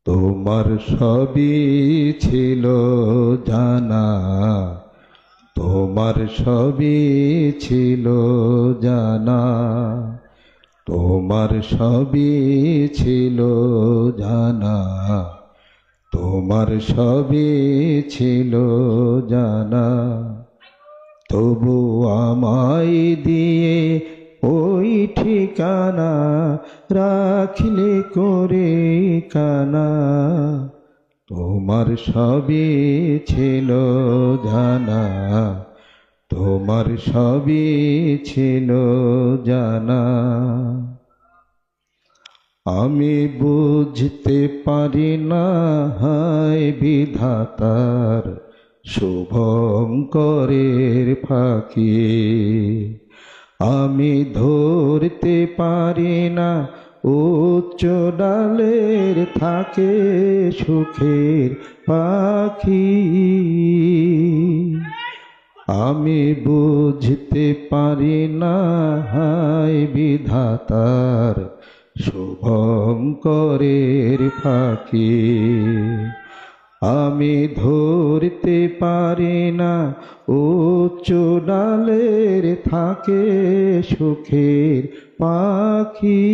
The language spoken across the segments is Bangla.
তোমার সবই ছিল জানা, তোমার সবই ছিল জানা, তোমার সবই ছিল জানা, তোমার সবই ছিল জানা। তবু আমায় দিয়ে ওই ঠিকানা রাখলে করে কানা। তোমার সবই ছিল জানা, তোমার সবই ছিল জানা। আমি বুঝতে পারি না হায় বিধাতার শুভঙ্করের ফাঁকি। আমি ধরতে পারি না উচ্চ ডালের থাকে সুখের পাখি। আমি বুঝতে পারি না হায় বিধাতার শুভঙ্করের ফাঁকি। আমি ধরতে পারি না উচ্চ ডালের থাকে সুখের পাখি।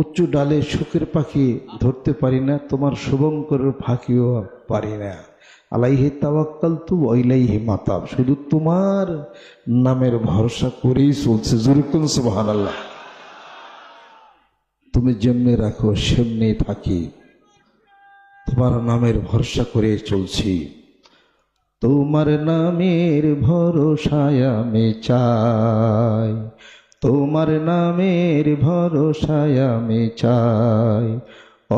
উচ্চ ডালে সুখের পাখি ধরতে পারি না, তোমার শুভঙ্করের ফাঁকিও পারি না। আলাইহি তাওয়াক্কালতু ওয়া ইলাইহি মাতাব, শুধু তোমার নামের ভরসা করেই চলছে। জোরে বলুন সুবহানাল্লাহ। তুমি যেমনি রাখো সেমনি থাকি, তোমার নামের ভরসা করে চলছি। তোমার নামের ভরসায় আমি চাই, তোমার নামের ভরসায় আমি চাই।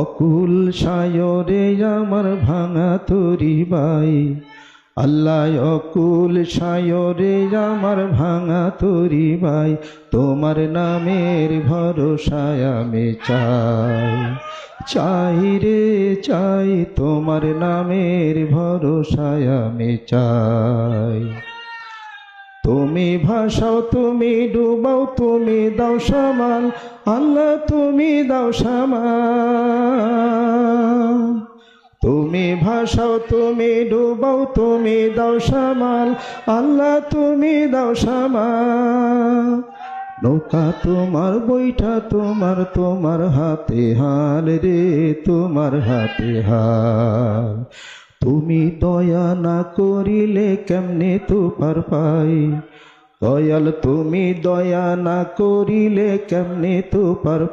অকুল সায়রে আমার ভাঙা তরি বাই, আল্লাহ অকুল সায়রে আমার ভাঙা তরি বাই। তোমার নামের ভরসায় আমি চাই, চাই রে চাই, তোমার নামের ভরসায় আমি চাই। তুমি ভাসাও তুমি ডুবাও তুমি দাও সামাল, আল্লাহ তুমি দাও সামাল। তুমি ভাসাও তুমি ডুবাও তুমি দাও সামাল, আল্লাহ তুমি দাও সামাল। নৌকা তোমার বৈঠা তোমার, তোমার হাতে হাল রে, তোমার হাতে হাল। তুমি দয়া না করিলে কেমনে তো পার পাই, দয়াল তুমি দয়া না করিলে কেমনে তো পার